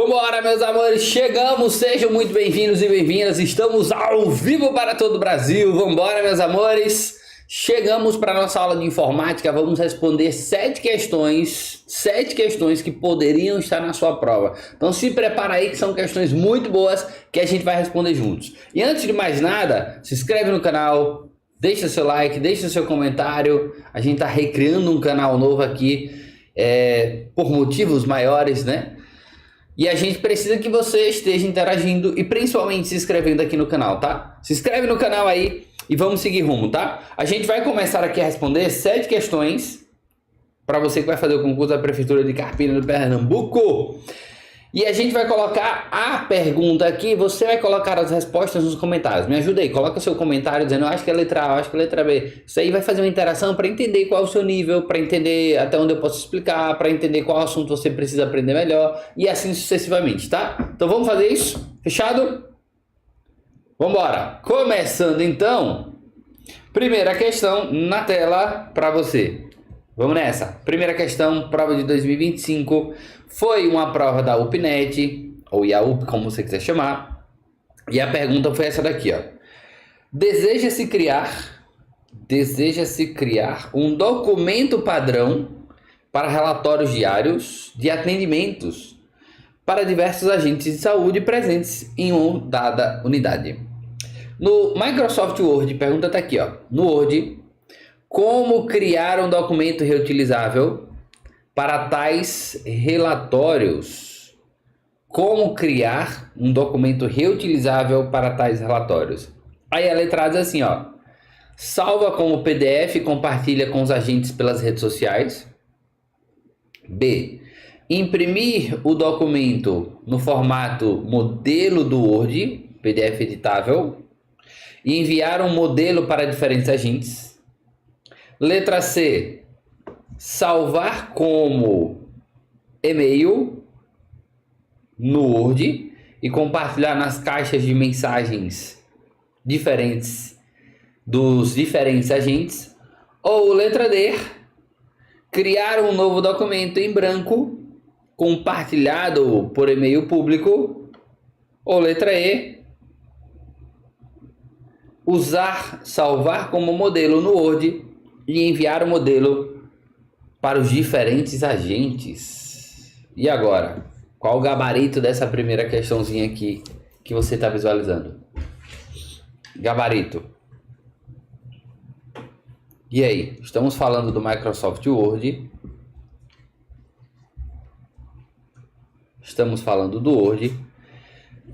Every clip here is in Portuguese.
Vambora, meus amores, chegamos, sejam muito bem-vindos e bem-vindas, estamos ao vivo para todo o Brasil. Vambora, meus amores, chegamos para a nossa aula de informática, vamos responder 7 questões que poderiam estar na sua prova. Então se prepara aí que são questões muito boas que a gente vai responder juntos. E antes de mais nada, se inscreve no canal, deixa seu like, deixa seu comentário, a gente está recriando um canal novo aqui, por motivos maiores, né? E a gente precisa que você esteja interagindo e principalmente se inscrevendo aqui no canal, tá? Se inscreve no canal aí e vamos seguir rumo, tá? A gente vai começar aqui a responder 7 questões para você que vai fazer o concurso da Prefeitura de Carpina do Pernambuco. E a gente vai colocar a pergunta aqui, você vai colocar as respostas nos comentários. Me ajuda aí, coloca seu comentário dizendo, eu acho que é letra A, eu acho que é letra B. Isso aí vai fazer uma interação para entender qual é o seu nível, para entender até onde eu posso explicar, para entender qual assunto você precisa aprender melhor e assim sucessivamente, tá? Então vamos fazer isso? Fechado? Vamos embora. Começando então, primeira questão na tela para você. Vamos nessa. Primeira questão, prova de 2025. Foi uma prova da UPNet, ou IAUP, como você quiser chamar. E a pergunta foi essa daqui, ó. Deseja-se criar um documento padrão para relatórios diários de atendimentos para diversos agentes de saúde presentes em uma dada unidade. No Microsoft Word, pergunta tá aqui, ó. No Word, como criar um documento reutilizável para tais relatórios? Como criar um documento reutilizável para tais relatórios? Aí a letra A diz assim, ó. Salva como PDF e compartilha com os agentes pelas redes sociais. B. Imprimir o documento no formato modelo do Word, PDF editável, e enviar um modelo para diferentes agentes. Letra C. Salvar como e-mail no Word e compartilhar nas caixas de mensagens diferentes dos diferentes agentes. Ou letra D. Criar um novo documento em branco compartilhado por e-mail público. Ou letra E. Salvar como modelo no Word e enviar o modelo para os diferentes agentes. E agora? Qual o gabarito dessa primeira questãozinha aqui que você está visualizando? Gabarito. E aí? Estamos falando do Microsoft Word. Estamos falando do Word.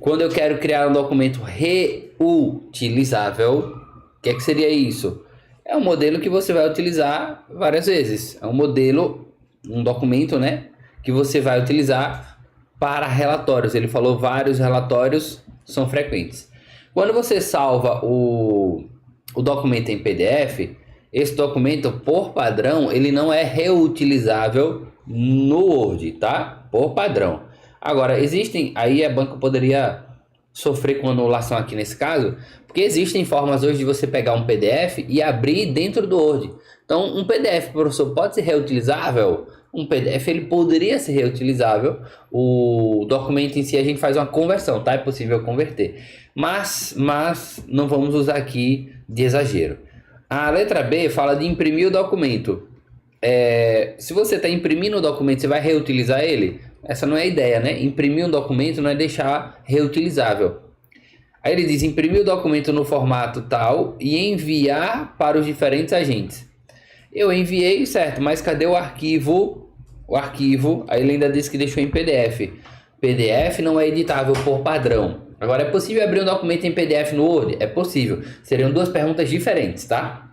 Quando eu quero criar um documento reutilizável, o que seria isso? É um modelo que você vai utilizar várias vezes. É um modelo, um documento, né? Que você vai utilizar para relatórios. Ele falou vários relatórios são frequentes. Quando você salva o documento em PDF, esse documento, por padrão, ele não é reutilizável no Word, tá? Por padrão. Agora, aí a banca poderia sofrer com anulação aqui nesse caso, porque existem formas hoje de você pegar um PDF e abrir dentro do Word. Então, um PDF, professor, pode ser reutilizável? Um PDF, ele poderia ser reutilizável. O documento em si, a gente faz uma conversão, tá? É possível converter. Mas não vamos usar aqui de exagero. A letra B fala de imprimir o documento. Se você está imprimindo o documento, você vai reutilizar ele? Essa não é a ideia, né? Imprimir um documento não é deixar reutilizável. Aí ele diz, imprimir o documento no formato tal e enviar para os diferentes agentes. Eu enviei, certo, mas cadê o arquivo? Aí ele ainda disse que deixou em PDF. PDF não é editável por padrão. Agora, é possível abrir um documento em PDF no Word? É possível. Seriam duas perguntas diferentes, tá?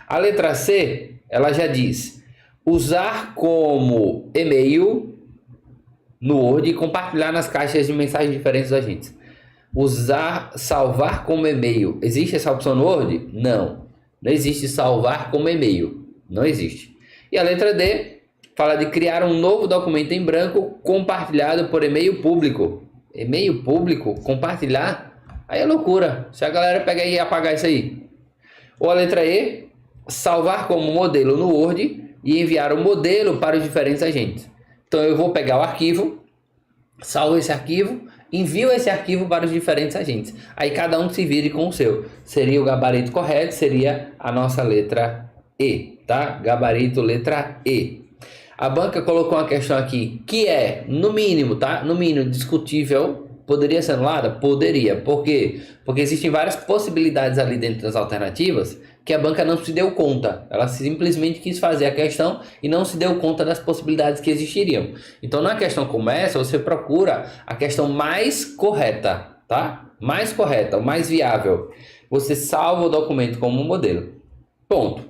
A letra C, ela já diz, usar como e-mail no Word e compartilhar nas caixas de mensagens diferentes dos agentes. Salvar como e-mail. Existe essa opção no Word? Não. Não existe salvar como e-mail. Não existe. E a letra D fala de criar um novo documento em branco compartilhado por e-mail público. E-mail público? Compartilhar? Aí é loucura. Se a galera pegar e apagar isso aí. Ou a letra E, salvar como modelo no Word e enviar o modelo para os diferentes agentes. Então eu vou pegar o arquivo, salvo esse arquivo, envio esse arquivo para os diferentes agentes. Aí cada um se vire com o seu. Seria o gabarito correto, seria a nossa letra E, tá? Gabarito letra E. A banca colocou uma questão aqui que é, no mínimo, tá? No mínimo, discutível. Poderia ser anulada? Poderia. Por quê? Porque existem várias possibilidades ali dentro das alternativas que a banca não se deu conta. Ela simplesmente quis fazer a questão e não se deu conta das possibilidades que existiriam. Então, na questão como essa, você procura a questão mais correta, tá? Mais correta, o mais viável. Você salva o documento como modelo. Ponto.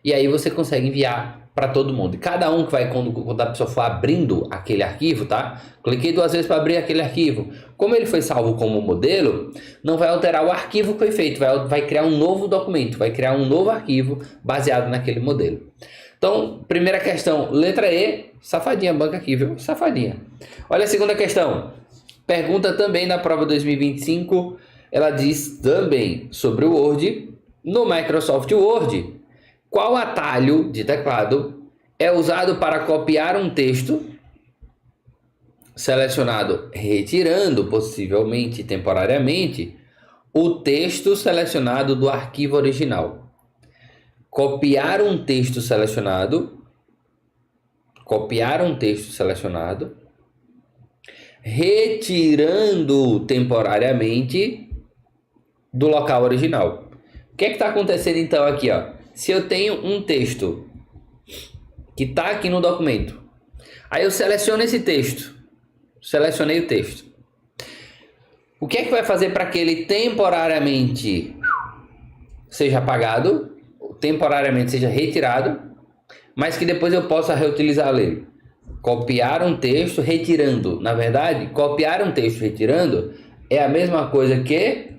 E aí você consegue enviar para todo mundo. E cada um que vai, quando a pessoa for abrindo aquele arquivo, tá? Cliquei 2 vezes para abrir aquele arquivo. Como ele foi salvo como modelo, não vai alterar o arquivo que foi feito, vai criar um novo documento, vai criar um novo arquivo baseado naquele modelo. Então, primeira questão, letra E, safadinha a banca aqui, viu? Safadinha. Olha a segunda questão. Pergunta também na prova 2025, ela diz também sobre o Word. No Microsoft Word, qual atalho de teclado é usado para copiar um texto selecionado, retirando, possivelmente temporariamente, o texto selecionado do arquivo original? Copiar um texto selecionado, retirando temporariamente do local original. O que é que está acontecendo então aqui, ó? Se eu tenho um texto que está aqui no documento, aí eu seleciono esse texto, selecionei o texto. O que é que vai fazer para que ele temporariamente seja apagado, temporariamente seja retirado, mas que depois eu possa reutilizar ele? Copiar um texto retirando. Na verdade, copiar um texto retirando é a mesma coisa que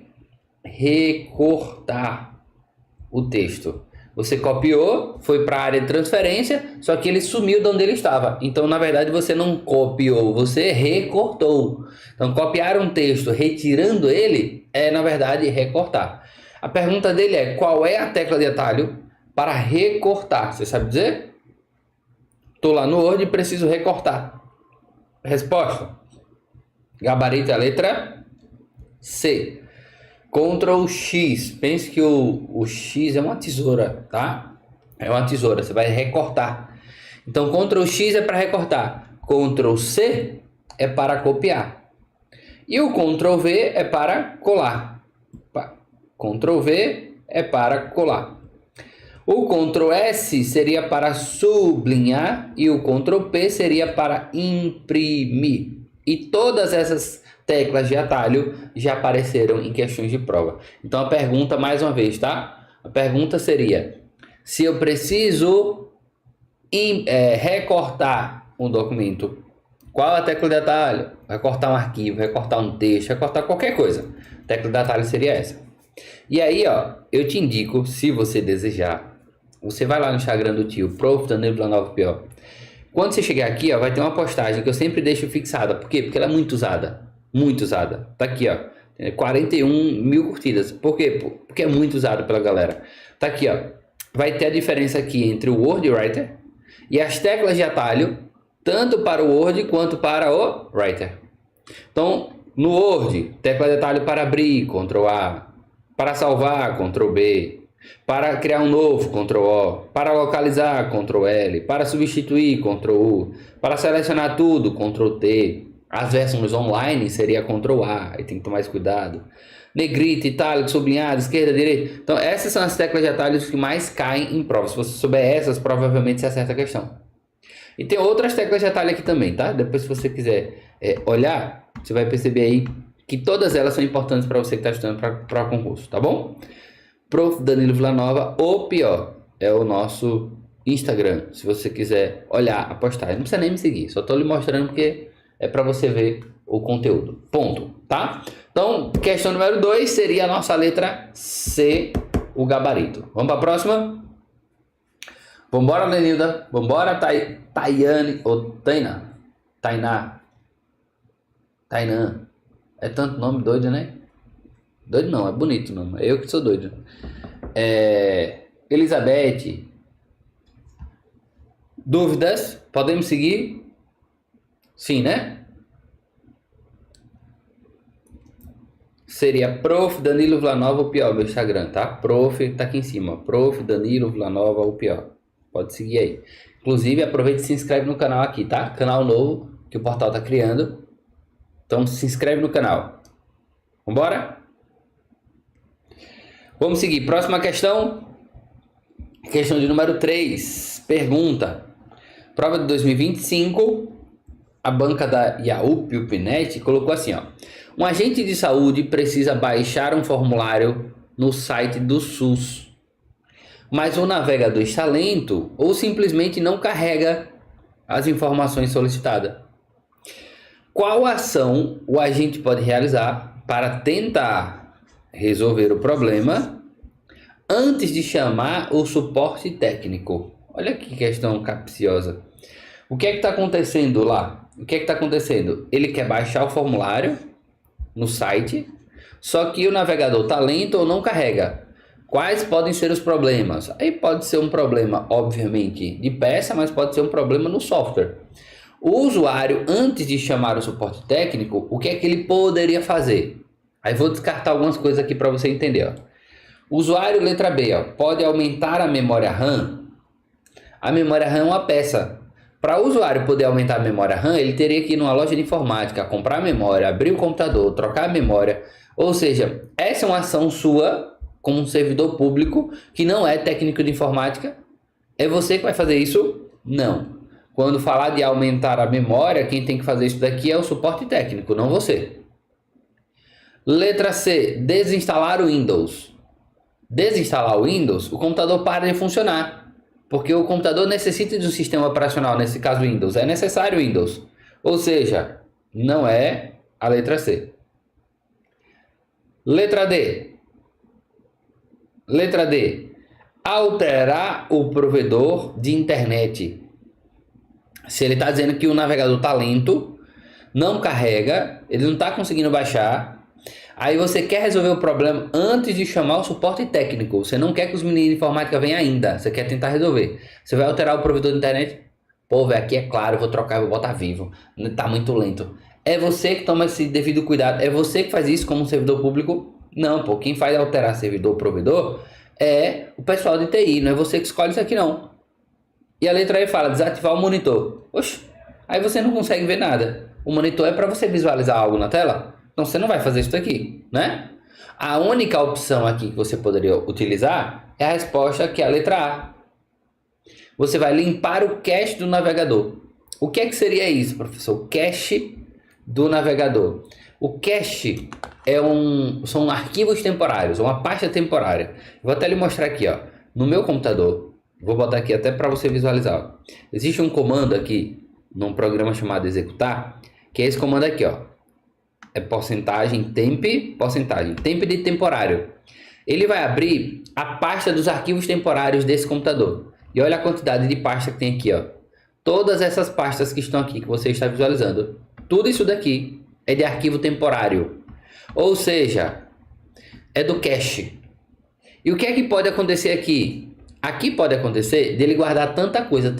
recortar o texto. Você copiou, foi para a área de transferência, só que ele sumiu de onde ele estava. Então, na verdade, você não copiou, você recortou. Então, copiar um texto retirando ele é, na verdade, recortar. A pergunta dele é: qual é a tecla de atalho para recortar? Você sabe dizer? Estou lá no Word e preciso recortar. Resposta: gabarito é a letra C. Ctrl X, pense que o X é uma tesoura, tá? É uma tesoura, você vai recortar. Então, Ctrl X é para recortar, Ctrl C é para copiar. E o Ctrl V é para colar. Ctrl V é para colar. O Ctrl S seria para sublinhar e o Ctrl P seria para imprimir. E todas essas teclas de atalho já apareceram em questões de prova. Então a pergunta, mais uma vez, tá? A pergunta seria: se eu preciso recortar um documento, qual a tecla de atalho? Recortar um arquivo, recortar um texto, recortar qualquer coisa. A tecla de atalho seria essa. E aí, ó, eu te indico, se você desejar, você vai lá no Instagram do tio, Prof. Danilo Villanova Pior. Quando você chegar aqui, ó, vai ter uma postagem que eu sempre deixo fixada. Por quê? Porque ela é muito usada. Muito usada. Tá aqui, ó. 41 mil curtidas. Por quê? Porque é muito usado pela galera. Tá aqui, ó. Vai ter a diferença aqui entre o Word Writer e as teclas de atalho, tanto para o Word quanto para o Writer. Então, no Word, tecla de atalho para abrir, Ctrl A. Para salvar, Ctrl B. Para criar um novo, Ctrl O. Para localizar, Ctrl L. Para substituir, Ctrl U. Para selecionar tudo, Ctrl T. As versões online seria Ctrl A. Aí tem que tomar mais cuidado. Negrito, itálico, sublinhado, esquerda, direita. Então essas são as teclas de atalhos que mais caem em prova. Se você souber essas, provavelmente você acerta a questão. E tem outras teclas de atalho aqui também, tá? Depois, se você quiser olhar, você vai perceber aí que todas elas são importantes para você que está estudando para concurso, tá bom? Prof. Danilo Villanova, ou pior, é o nosso Instagram. Se você quiser olhar a postagem, não precisa nem me seguir, só estou lhe mostrando porque é para você ver o conteúdo. Ponto, tá? Então, questão número 2 seria a nossa letra C, o gabarito. Vamos para a próxima? Vambora, Lenilda. Vambora, Tayane, ou Tainá. Tainã. É tanto nome doido, né? Doido não, é bonito o nome. É eu que sou doido. Elizabeth. Dúvidas? Podemos seguir? Sim, né? seria Prof. Danilo Villanova UPO, meu Instagram, tá? Prof. tá aqui em cima. Prof. Danilo Villanova UPO. Pode seguir aí. Inclusive, aproveita e se inscreve no canal aqui, tá? Canal novo que o portal tá criando. Então, se inscreve no canal. Vambora? Vamos seguir. Próxima questão. Questão de número 3. Pergunta. Prova de 2025. A banca da Yaup, UPNet, colocou assim, ó. Um agente de saúde precisa baixar um formulário no site do SUS, mas o navegador está lento ou simplesmente não carrega as informações solicitadas. Qual ação o agente pode realizar para tentar resolver o problema antes de chamar o suporte técnico? Olha que questão capciosa. O que é que está acontecendo lá? O que é que está acontecendo? Ele quer baixar o formulário no site, só que o navegador está lento ou não carrega. Quais podem ser os problemas? Aí pode ser um problema, obviamente, de peça, mas pode ser um problema no software. O usuário, antes de chamar o suporte técnico, o que é que ele poderia fazer? Aí vou descartar algumas coisas aqui para você entender. Ó. O usuário, letra B, ó, pode aumentar a memória RAM. A memória RAM é uma peça. Para o usuário poder aumentar a memória RAM, ele teria que ir numa loja de informática, comprar a memória, abrir o computador, trocar a memória. Ou seja, essa é uma ação sua, como um servidor público, que não é técnico de informática. É você que vai fazer isso? Não. Quando falar de aumentar a memória, quem tem que fazer isso daqui é o suporte técnico, não você. Letra C, desinstalar o Windows. Desinstalar o Windows, o computador para de funcionar. Porque o computador necessita de um sistema operacional, nesse caso Windows. É necessário Windows. Ou seja, não é a letra C. Letra D. Letra D. Alterar o provedor de internet. Se ele está dizendo que o navegador está lento, não carrega, ele não está conseguindo baixar, aí você quer resolver o problema antes de chamar o suporte técnico. Você não quer que os meninos de informática venham ainda. Você quer tentar resolver. Você vai alterar o provedor de internet? Pô, velho, aqui é claro, eu vou trocar, eu vou botar vivo. Tá muito lento. É você que toma esse devido cuidado. É você que faz isso como um servidor público? Não, pô. Quem faz alterar servidor provedor é o pessoal de TI. Não é você que escolhe isso aqui, não. E a letra E fala, desativar o monitor. Oxe, aí você não consegue ver nada. O monitor é para você visualizar algo na tela? Então você não vai fazer isso daqui, né? A única opção aqui que você poderia utilizar é a resposta que é a letra A. Você vai limpar o cache do navegador. O que é que seria isso, professor? O cache do navegador. O cache são arquivos temporários, uma pasta temporária. Vou até lhe mostrar aqui, ó, no meu computador. Vou botar aqui até para você visualizar. Ó. Existe um comando aqui num programa chamado executar, que é esse comando aqui, ó. É temp de temporário. Ele vai abrir a pasta dos arquivos temporários desse computador. E olha a quantidade de pasta que tem aqui, ó. Todas essas pastas que estão aqui, que você está visualizando. Tudo isso daqui é de arquivo temporário. Ou seja, é do cache. E o que é que pode acontecer aqui? Aqui pode acontecer dele guardar tanta coisa,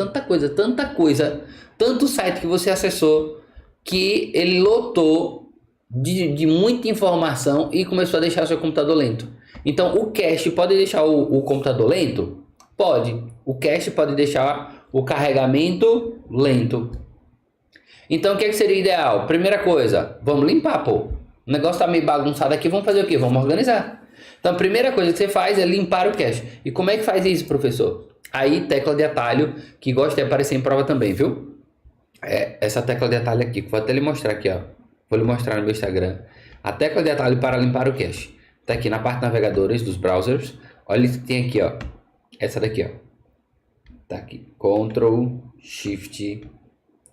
tanto site que você acessou, que ele lotou de muita informação e começou a deixar o seu computador lento. Então, o cache pode deixar o computador lento? Pode. O cache pode deixar o carregamento lento. Então, o que seria ideal? Primeira coisa, vamos limpar, pô. O negócio tá meio bagunçado aqui, vamos fazer o quê? Vamos organizar. Então, a primeira coisa que você faz é limpar o cache. E como é que faz isso, professor? Aí, tecla de atalho, que gosta de aparecer em prova também, viu? É essa tecla de atalho aqui, que vou até lhe mostrar aqui, ó. Vou lhe mostrar no meu Instagram. A tecla de atalho para limpar o cache. Tá aqui na parte de navegadores dos browsers. Olha isso que tem aqui, ó. Essa daqui, ó. Tá aqui. Ctrl, Shift.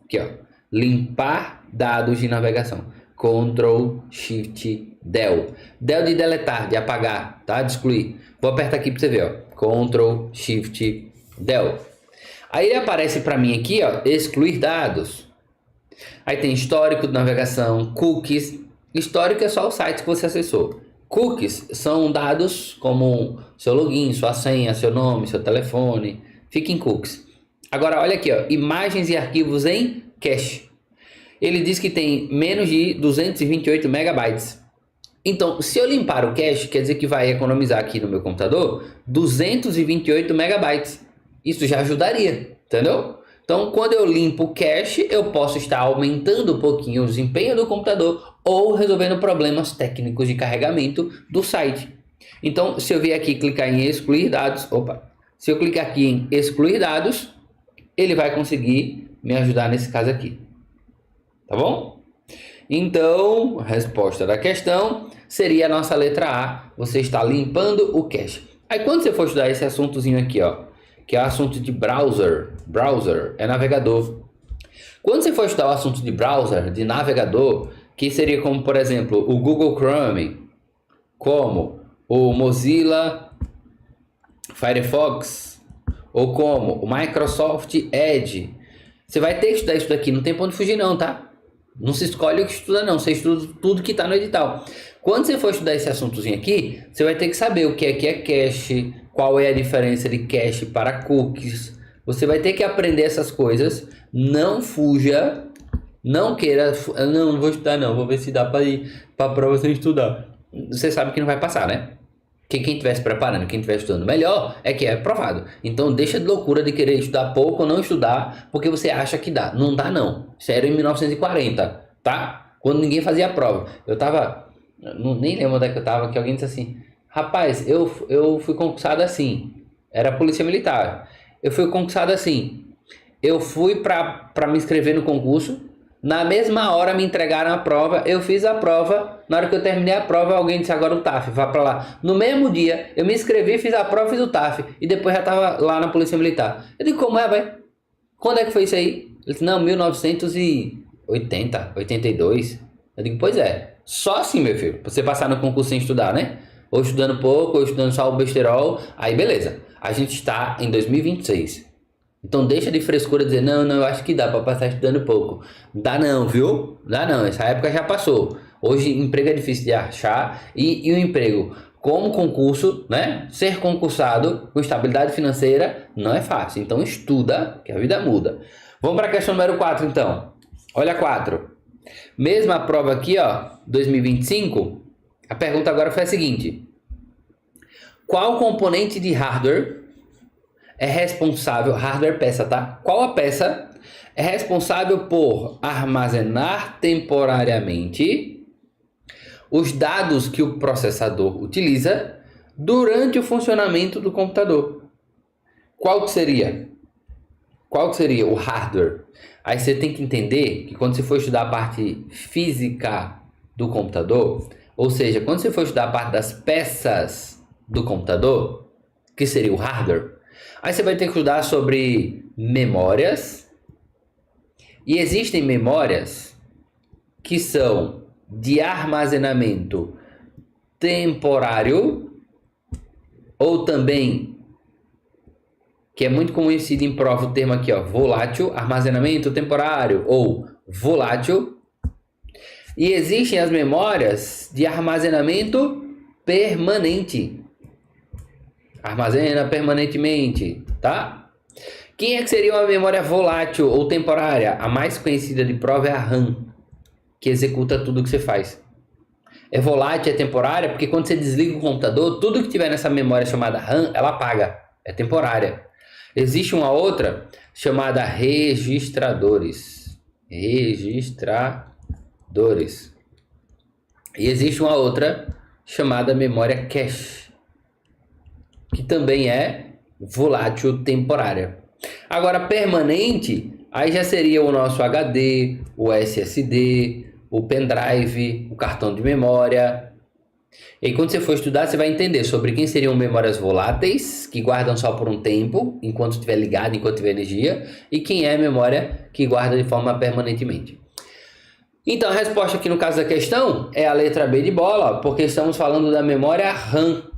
Aqui, ó. Limpar dados de navegação. Ctrl, Shift, Del. Del de deletar, de apagar, tá? De excluir. Vou apertar aqui para você ver, ó. Ctrl, Shift, Del. Aí ele aparece para mim aqui, ó, excluir dados. Aí tem histórico de navegação, cookies. Histórico é só o site que você acessou. Cookies são dados como seu login, sua senha, seu nome, seu telefone. Fica em cookies. Agora olha aqui, ó, imagens e arquivos em cache. Ele diz que tem menos de 228 megabytes. Então, se eu limpar o cache, quer dizer que vai economizar aqui no meu computador 228 megabytes. Isso já ajudaria, entendeu? Então, quando eu limpo o cache, eu posso estar aumentando um pouquinho o desempenho do computador ou resolvendo problemas técnicos de carregamento do site. Então, se eu vier aqui clicar em excluir dados, se eu clicar aqui em excluir dados, ele vai conseguir me ajudar nesse caso aqui. Tá bom? Então, a resposta da questão seria a nossa letra A. Você está limpando o cache. Aí, quando você for estudar esse assuntozinho aqui, ó, que é o assunto de browser é navegador. Quando você for estudar o assunto de browser, de navegador, que seria como, por exemplo, o Google Chrome, como o Mozilla Firefox, ou como o Microsoft Edge, você vai ter que estudar isso daqui, não tem pra onde fugir não, tá? Não se escolhe o que estuda não, você estuda tudo que está no edital. Quando você for estudar esse assuntozinho aqui, você vai ter que saber o que é cache, qual é a diferença de cache para cookies. Você vai ter que aprender essas coisas. Não fuja, não queira, não vou estudar não, vou ver se dá para ir para a prova sem estudar. Você sabe que não vai passar, né? Que quem estiver se preparando, quem estiver estudando melhor, é que é aprovado. Então deixa de loucura de querer estudar pouco ou não estudar, porque você acha que dá. Não dá não. Isso era em 1940, tá? Quando ninguém fazia a prova. Eu tava, nem lembro onde é que eu tava, que alguém disse assim, rapaz, eu fui concursado assim. Era polícia militar. Eu fui concursado assim. Eu fui pra me inscrever no concurso. Na mesma hora me entregaram a prova, eu fiz a prova, na hora que eu terminei a prova alguém disse agora o TAF, vá pra lá. No mesmo dia eu me inscrevi, fiz a prova, fiz o TAF e depois já tava lá na Polícia Militar. Eu digo, como é, velho? Quando é que foi isso aí? Ele disse, não, 1980, 82. Eu digo, pois é, só assim meu filho, pra você passar no concurso sem estudar, né? Ou estudando pouco, ou estudando só o besterol, aí beleza. A gente está em 2026. Então deixa de frescura dizer, não, eu acho que dá para passar estudando pouco. Dá não, viu? Dá não, essa época já passou. Hoje emprego é difícil de achar e o emprego como concurso, né? Ser concursado com estabilidade financeira não é fácil. Então estuda que a vida muda. Vamos para a questão número 4 então. Olha 4. Mesma prova aqui, ó, 2025. A pergunta agora foi a seguinte. Qual componente de hardware é responsável, hardware peça, tá? Qual a peça é responsável por armazenar temporariamente os dados que o processador utiliza durante o funcionamento do computador? Qual que seria? Qual que seria o hardware? Aí você tem que entender que quando você for estudar a parte física do computador, ou seja, quando você for estudar a parte das peças do computador, que seria o hardware, aí você vai ter que estudar sobre memórias. E existem memórias que são de armazenamento temporário, ou também, que é muito conhecido em prova o termo aqui, ó, volátil, armazenamento temporário ou volátil. E existem as memórias de armazenamento permanente. Armazena permanentemente, tá? Quem é que seria uma memória volátil ou temporária? A mais conhecida de prova é a RAM, que executa tudo que você faz. É volátil, é temporária, porque quando você desliga o computador, tudo que tiver nessa memória chamada RAM, ela apaga. É temporária. Existe uma outra chamada registradores. Registradores. E existe uma outra chamada memória cache, que também é volátil temporária. Agora, permanente, aí já seria o nosso HD, o SSD, o pendrive, o cartão de memória. E aí, quando você for estudar, você vai entender sobre quem seriam memórias voláteis, que guardam só por um tempo, enquanto estiver ligado, enquanto tiver energia, e quem é a memória que guarda de forma permanentemente. Então, a resposta aqui no caso da questão é a letra B de bola, porque estamos falando da memória RAM.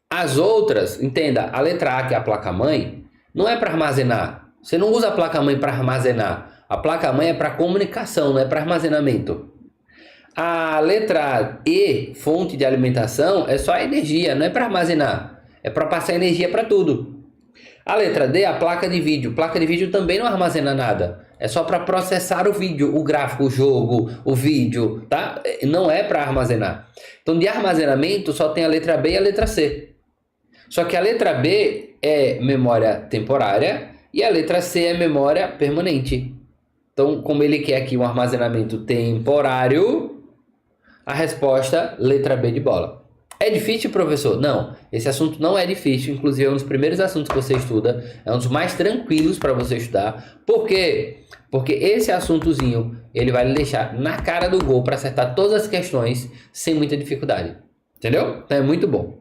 As outras, entenda, a letra A, que é a placa-mãe, não é para armazenar. Você não usa a placa-mãe para armazenar. A placa-mãe é para comunicação, não é para armazenamento. A letra E, fonte de alimentação, é só energia, não é para armazenar. É para passar energia para tudo. A letra D é a placa de vídeo. Placa de vídeo também não armazena nada. É só para processar o vídeo, o gráfico, o jogo, o vídeo, tá? Não é para armazenar. Então, de armazenamento só tem a letra B e a letra C. Só que a letra B é memória temporária e a letra C é memória permanente. Então, como ele quer aqui um armazenamento temporário, a resposta, letra B de bola. É difícil, professor? Não, esse assunto não é difícil, inclusive é um dos primeiros assuntos que você estuda, é um dos mais tranquilos para você estudar. Por quê? Porque esse assuntozinho, ele vai lhe deixar na cara do gol para acertar todas as questões sem muita dificuldade. Entendeu? Então é muito bom.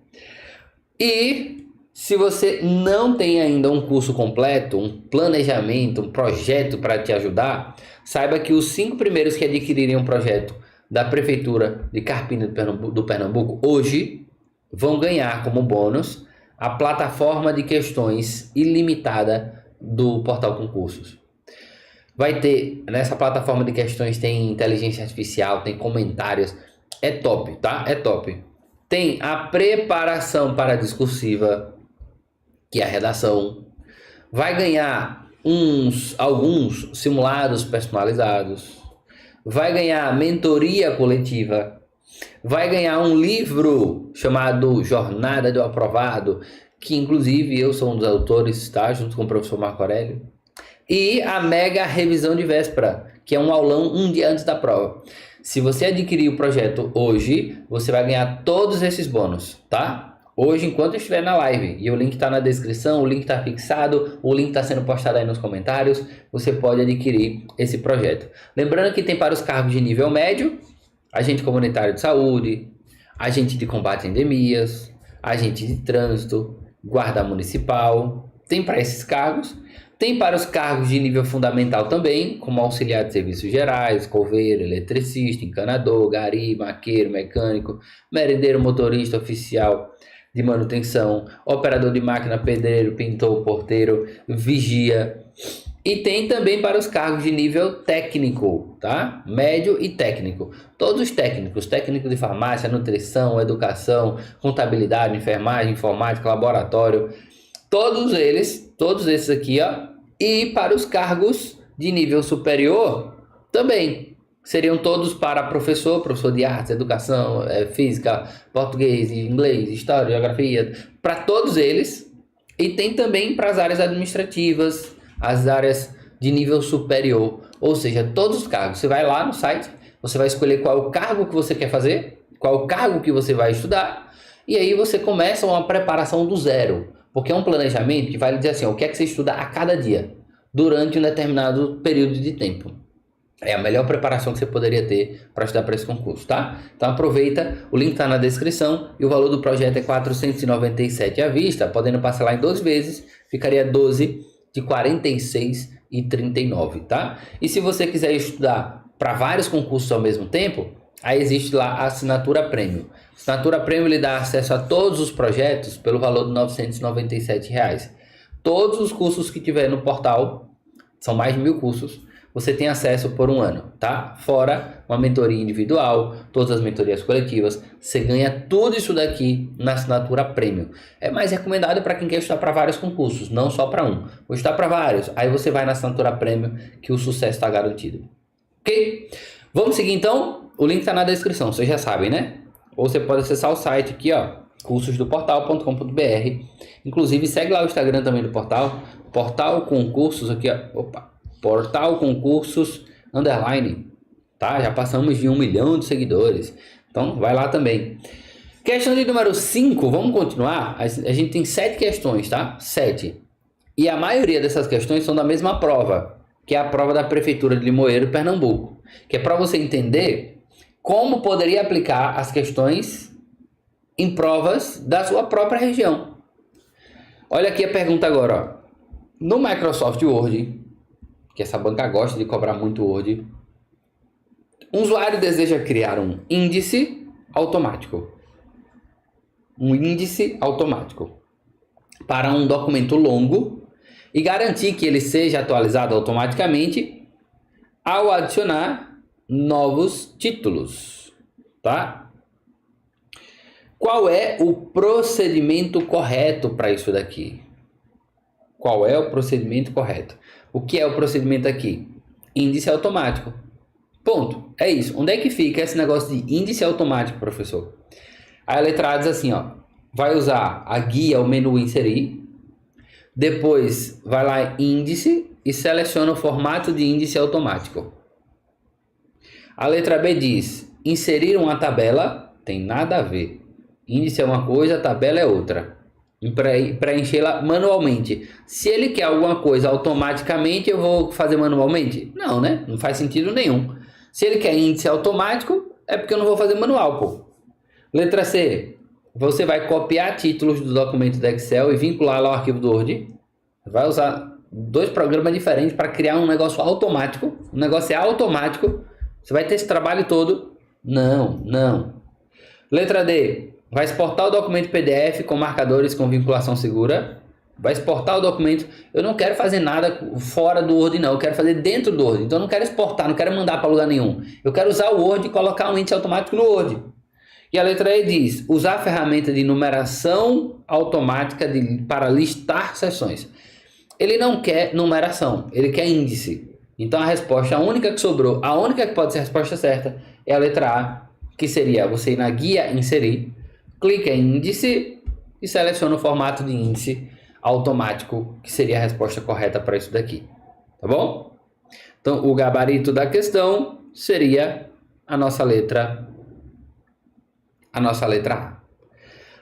E se você não tem ainda um curso completo, um planejamento, um projeto para te ajudar, saiba que os 5 primeiros que adquirirem um projeto da Prefeitura de Carpina do Pernambuco hoje vão ganhar como bônus a plataforma de questões ilimitada do Portal Concursos. Vai ter, nessa plataforma de questões tem inteligência artificial, tem comentários, é top, tá? É top. Tem a preparação para a discursiva, que é a redação. Vai ganhar alguns simulados personalizados. Vai ganhar mentoria coletiva. Vai ganhar um livro chamado Jornada do Aprovado, que inclusive eu sou um dos autores, tá? Junto com o professor Marco Aurélio. E a mega revisão de véspera, que é um aulão um dia antes da prova. Se você adquirir o projeto hoje, você vai ganhar todos esses bônus, tá? Hoje, enquanto eu estiver na live, e o link está na descrição, o link está fixado, o link está sendo postado aí nos comentários, você pode adquirir esse projeto. Lembrando que tem para os cargos de nível médio, agente comunitário de saúde, agente de combate a endemias, agente de trânsito, guarda municipal, tem para esses cargos. Tem para os cargos de nível fundamental também, como auxiliar de serviços gerais, coveiro, eletricista, encanador, gari, maqueiro, mecânico, merendeiro, motorista, oficial de manutenção, operador de máquina, pedreiro, pintor, porteiro, vigia. E tem também para os cargos de nível técnico, tá? Médio e técnico. Todos os técnicos, técnico de farmácia, nutrição, educação, contabilidade, enfermagem, informática, laboratório, todos esses aqui, ó. E para os cargos de nível superior, também. Seriam todos para professor de artes, educação, física, português, inglês, história, geografia. Para todos eles. E tem também para as áreas administrativas, as áreas de nível superior. Ou seja, todos os cargos. Você vai lá no site, você vai escolher qual é o cargo que você quer fazer, qual é o cargo que você vai estudar. E aí você começa uma preparação do zero. Porque é um planejamento que vai lhe dizer assim, o que é que você estuda a cada dia, durante um determinado período de tempo. É a melhor preparação que você poderia ter para estudar para esse concurso, tá? Então aproveita, o link está na descrição e o valor do projeto é R$ 497 à vista, podendo parcelar em 12 vezes, ficaria 12 de R$ 46,39, tá? E se você quiser estudar para vários concursos ao mesmo tempo, aí existe lá a assinatura Premium. A assinatura Premium lhe dá acesso a todos os projetos pelo valor de R$ 997. Todos os cursos que tiver no portal, são mais de 1.000 cursos, você tem acesso por um ano, tá? Fora uma mentoria individual, todas as mentorias coletivas, você ganha tudo isso daqui na assinatura Premium. É mais recomendado para quem quer estudar para vários concursos, não só para um. Vou estudar para vários, aí você vai na assinatura Premium que o sucesso está garantido. Ok? Vamos seguir então? O link está na descrição, vocês já sabem, né? Ou você pode acessar o site aqui, ó, cursosdoportal.com.br. Inclusive, segue lá o Instagram também do portal, Portal Concursos, aqui, ó, Portal Concursos, _, tá? Já passamos de 1 milhão de seguidores, então vai lá também. Questão de número 5, vamos continuar? A gente tem 7 questões, tá? 7. E a maioria dessas questões são da mesma prova, que é a prova da Prefeitura de Limoeiro, Pernambuco, que é para você entender como poderia aplicar as questões em provas da sua própria região. Olha aqui a pergunta agora, ó. No Microsoft Word, que essa banca gosta de cobrar muito Word, um usuário deseja criar um índice automático. Um índice automático para um documento longo e garantir que ele seja atualizado automaticamente ao adicionar novos títulos, tá? Qual é o procedimento correto para isso daqui? Qual é o procedimento correto? O que é o procedimento aqui? índice automático. Ponto. É isso. Onde é que fica esse negócio de índice automático, professor? Aí a letra A diz assim, ó, vai usar a guia, o menu inserir, depois vai lá em índice e seleciona o formato de índice automático. A letra B diz inserir uma tabela, tem nada a ver. Índice é uma coisa, tabela é outra. Preenchê-la manualmente. Se ele quer alguma coisa automaticamente, eu vou fazer manualmente? Não, né? Não faz sentido nenhum. Se ele quer índice automático, é porque eu não vou fazer manual, pô. Letra C. Você vai copiar títulos do documento do Excel e vincular ao arquivo do Word. Vai usar 2 programas diferentes para criar um negócio automático. O negócio é automático. Você vai ter esse trabalho todo? Não. Letra D. Vai exportar o documento PDF com marcadores com vinculação segura. Vai exportar o documento. Eu não quero fazer nada fora do Word, não. Eu quero fazer dentro do Word. Então eu não quero exportar, não quero mandar para lugar nenhum. Eu quero usar o Word e colocar um índice automático no Word. E a letra E diz, usar a ferramenta de numeração automática para listar seções. Ele não quer numeração, ele quer índice. Então a resposta, a única que sobrou, a única que pode ser a resposta certa, é a letra A, que seria você ir na guia inserir, clica em índice e seleciona o formato de índice automático, que seria a resposta correta para isso daqui. Tá bom? Então o gabarito da questão seria a nossa letra A.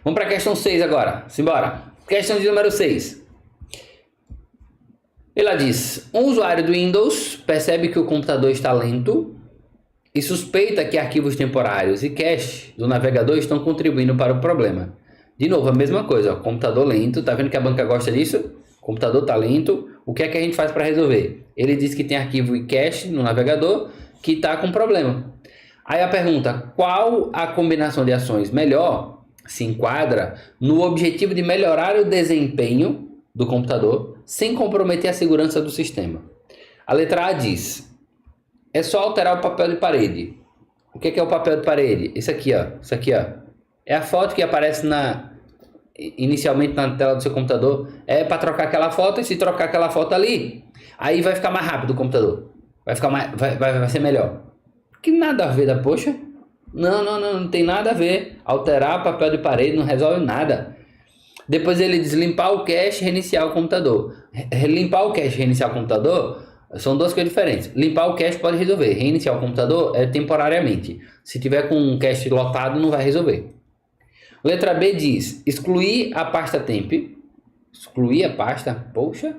Vamos para a questão 6 agora. Simbora. Questão de número 6. Ela diz, um usuário do Windows percebe que o computador está lento e suspeita que arquivos temporários e cache do navegador estão contribuindo para o problema. De novo, a mesma coisa, ó, computador lento, tá vendo que a banca gosta disso? Computador tá lento, o que é que a gente faz para resolver? Ele diz que tem arquivo e cache no navegador que está com problema. Aí a pergunta, qual a combinação de ações melhor se enquadra no objetivo de melhorar o desempenho do computador sem comprometer a segurança do sistema? A letra A diz, é só alterar o papel de parede. O que é o papel de parede? Isso aqui, ó. É a foto que aparece inicialmente na tela do seu computador. É para trocar aquela foto, e se trocar aquela foto ali, aí vai ficar mais rápido o computador. Vai ser melhor. Que nada a ver da poxa. Não tem nada a ver. Alterar o papel de parede não resolve nada. Depois ele diz limpar o cache e reiniciar o computador. Limpar o cache e reiniciar o computador são 2 coisas diferentes. Limpar o cache pode resolver. Reiniciar o computador é temporariamente. Se tiver com um cache lotado, não vai resolver. Letra B diz excluir a pasta temp. Excluir a pasta? Poxa,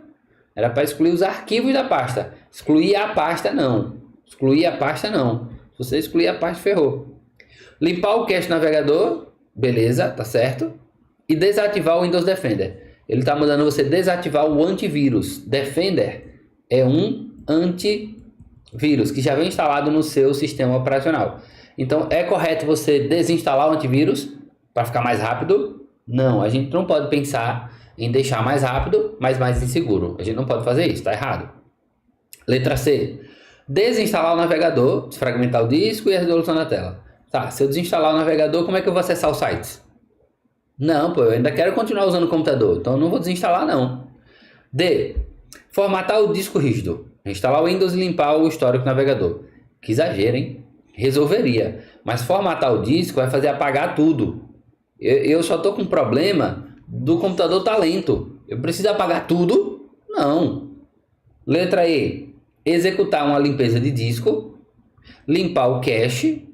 era para excluir os arquivos da pasta. Excluir a pasta não. Se você excluir a pasta, ferrou. Limpar o cache navegador. Beleza, tá certo. E desativar o Windows Defender. Ele está mandando você desativar o antivírus. Defender é um antivírus que já vem instalado no seu sistema operacional. Então, é correto você desinstalar o antivírus para ficar mais rápido? Não, a gente não pode pensar em deixar mais rápido, mas mais inseguro. A gente não pode fazer isso, está errado. Letra C. Desinstalar o navegador, desfragmentar o disco e a resolução da tela. Tá, se eu desinstalar o navegador, como é que eu vou acessar os sites? Não, pô, eu ainda quero continuar usando o computador, então eu não vou desinstalar não. D. Formatar o disco rígido. Instalar o Windows e limpar o histórico do navegador. Que exagero, hein? Resolveria. Mas formatar o disco vai fazer apagar tudo. Eu só tô com problema do computador tá lento. Eu preciso apagar tudo? Não. Letra E. Executar uma limpeza de disco. Limpar o cache.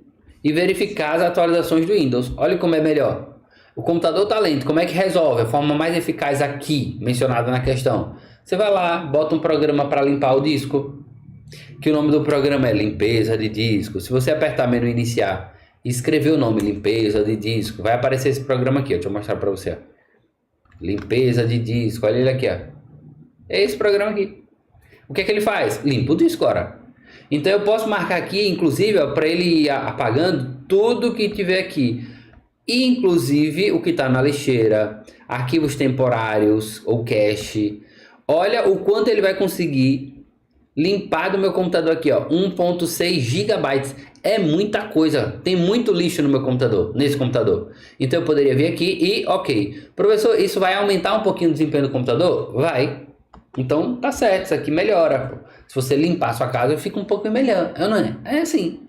E verificar as atualizações do Windows. Olha como é melhor. O computador está lento, como é que resolve? A forma mais eficaz aqui, mencionada na questão. Você vai lá, bota um programa para limpar o disco, que o nome do programa é limpeza de disco. Se você apertar menu iniciar e escrever o nome limpeza de disco, vai aparecer esse programa aqui, ó. Deixa eu mostrar para você. Ó. Limpeza de disco, olha ele aqui. Ó. É esse programa aqui. O que é que ele faz? Limpa o disco, ora. Então eu posso marcar aqui, inclusive, para ele ir apagando tudo que tiver aqui. Inclusive o que está na lixeira, arquivos temporários ou cache. Olha o quanto ele vai conseguir limpar do meu computador aqui, ó, 1.6 GB. É muita coisa, tem muito lixo no meu computador, nesse computador. Então eu poderia vir aqui e, ok, professor, isso vai aumentar um pouquinho o desempenho do computador? Vai. Então, tá certo, isso aqui melhora, pô. Se você limpar a sua casa, fica um pouco melhor, não é? É assim.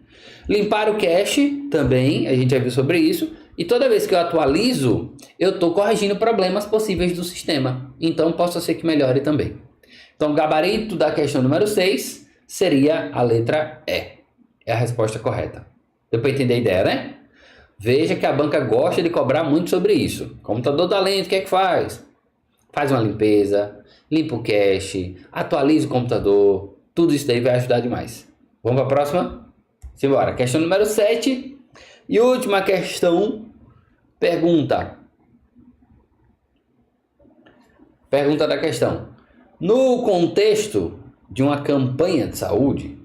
Limpar o cache também, a gente já viu sobre isso. E toda vez que eu atualizo, eu estou corrigindo problemas possíveis do sistema. Então, possa ser que melhore também. Então, o gabarito da questão número 6 seria a letra E. É a resposta correta. Deu para entender a ideia, né? Veja que a banca gosta de cobrar muito sobre isso. Computador tá lento, o que é que faz? Faz uma limpeza, limpa o cache, atualiza o computador. Tudo isso daí vai ajudar demais. Vamos para a próxima? Simbora. Questão número 7. E última questão. Pergunta. Pergunta da questão. No contexto de uma campanha de saúde,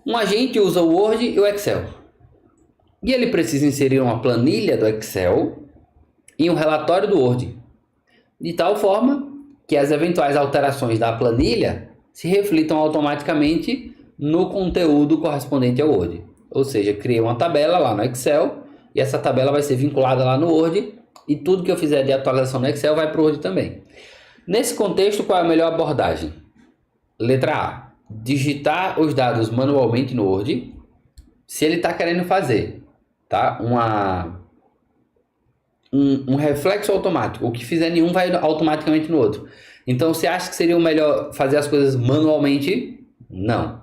um agente usa o Word e o Excel. E ele precisa inserir uma planilha do Excel e um relatório do Word, de tal forma que as eventuais alterações da planilha se reflitam automaticamente no conteúdo correspondente ao Word. Ou seja, criei uma tabela lá no Excel e essa tabela vai ser vinculada lá no Word e tudo que eu fizer de atualização no Excel vai para o Word também. Nesse contexto, qual é a melhor abordagem? Letra A. Digitar os dados manualmente no Word. Se ele está querendo fazer, tá? Um reflexo automático. O que fizer nenhum vai automaticamente no outro. Então, você acha que seria o melhor fazer as coisas manualmente? Não.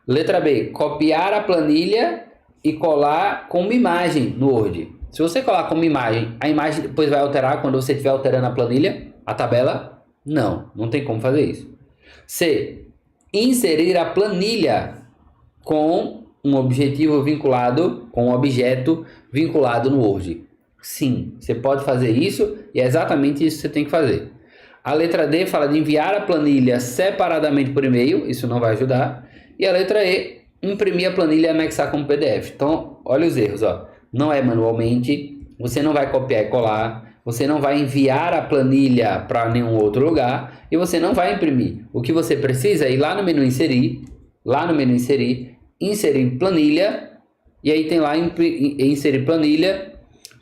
Letra B. Copiar a planilha e colar como imagem no Word. Se você colar como imagem, a imagem depois vai alterar quando você estiver alterando a planilha, a tabela? Não tem como fazer isso. C. Inserir a planilha com um objetivo vinculado, com um objeto vinculado no Word. Sim, você pode fazer isso e é exatamente isso que você tem que fazer. A letra D fala de enviar a planilha separadamente por e-mail, isso não vai ajudar. E a letra E, imprimir a planilha e anexar como PDF. Então, olha os erros, ó. Não é manualmente, você não vai copiar e colar, você não vai enviar a planilha para nenhum outro lugar e você não vai imprimir. O que você precisa é ir lá no menu inserir, inserir planilha, e aí tem lá inserir planilha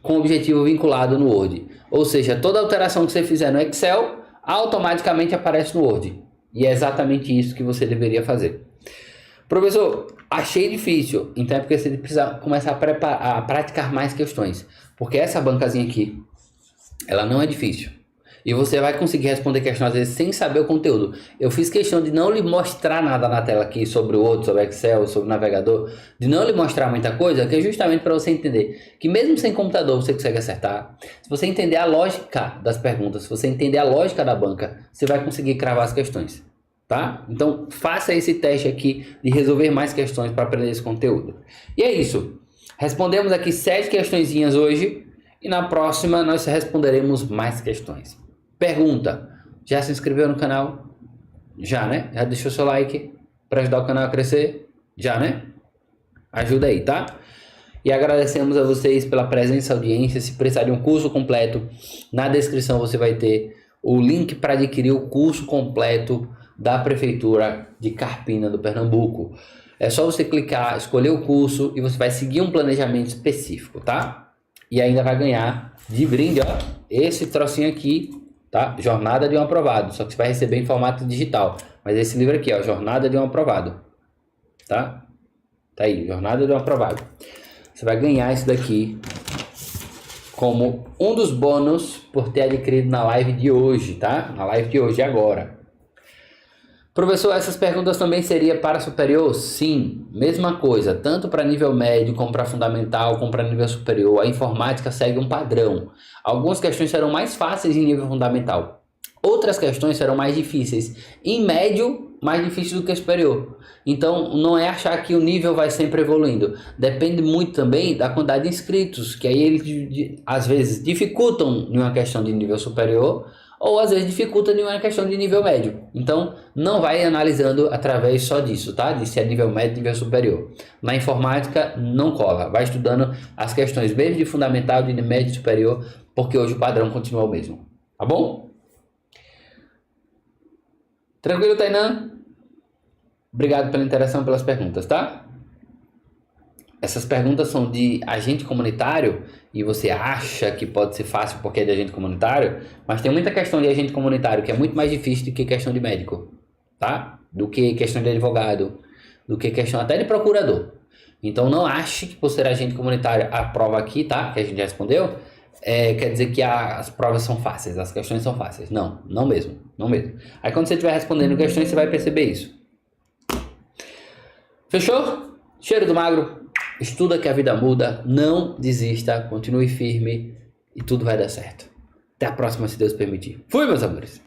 com objetivo vinculado no Word. Ou seja, toda alteração que você fizer no Excel automaticamente aparece no Word. E é exatamente isso que você deveria fazer. Professor, achei difícil. Então é porque você precisa começar a praticar mais questões. Porque essa bancazinha aqui, ela não é difícil. E você vai conseguir responder questões às vezes sem saber o conteúdo. Eu fiz questão de não lhe mostrar nada na tela aqui sobre o Word, sobre o Excel, sobre o navegador. De não lhe mostrar muita coisa, que é justamente para você entender que mesmo sem computador você consegue acertar. Se você entender a lógica das perguntas, se você entender a lógica da banca, você vai conseguir cravar as questões. Tá? Então faça esse teste aqui de resolver mais questões para aprender esse conteúdo. E é isso. Respondemos aqui 7 questõezinhas hoje e na próxima nós responderemos mais questões. Pergunta: já se inscreveu no canal? Já, né? Já deixou seu like para ajudar o canal a crescer? Já, né? Ajuda aí, tá? E agradecemos a vocês pela presença e audiência. Se precisar de um curso completo, na descrição você vai ter o link para adquirir o curso completo da Prefeitura de Carpina do Pernambuco. É só você clicar, escolher o curso e você vai seguir um planejamento específico, tá? E ainda vai ganhar de brinde, ó, esse trocinho aqui, tá? Jornada de um Aprovado, só que você vai receber em formato digital. Mas esse livro aqui, ó, Jornada de um Aprovado, tá? Tá aí, Jornada de um Aprovado. Você vai ganhar isso daqui como um dos bônus por ter adquirido na live de hoje, tá? Na live de hoje, agora. Professor, essas perguntas também seriam para superior? Sim, mesma coisa, tanto para nível médio, como para fundamental, como para nível superior. A informática segue um padrão. Algumas questões serão mais fáceis em nível fundamental. Outras questões serão mais difíceis. Em médio, mais difícil do que superior. Então, não é achar que o nível vai sempre evoluindo. Depende muito também da quantidade de inscritos, que aí eles, às vezes, dificultam em uma questão de nível superior, ou às vezes dificulta em uma questão de nível médio. Então, não vai analisando através só disso, tá? De se é nível médio, nível superior. Na informática, não cola. Vai estudando as questões mesmo de fundamental, de médio e superior, porque hoje o padrão continua o mesmo. Tá bom? Tranquilo, Tainan? Obrigado pela interação, pelas perguntas, tá? É essas perguntas são de agente comunitário e você acha que pode ser fácil porque é de agente comunitário, mas tem muita questão de agente comunitário que é muito mais difícil do que questão de médico, tá? Do que questão de advogado, do que questão até de procurador. Então não ache que por ser agente comunitário a prova aqui, tá? Que a gente já respondeu, quer dizer que as provas são fáceis, as questões são fáceis. Não, não mesmo, não mesmo. Aí quando você estiver respondendo questões, você vai perceber isso. Fechou? Cheiro do magro. Estuda que a vida muda, não desista, continue firme e tudo vai dar certo. Até a próxima, se Deus permitir. Fui, meus amores!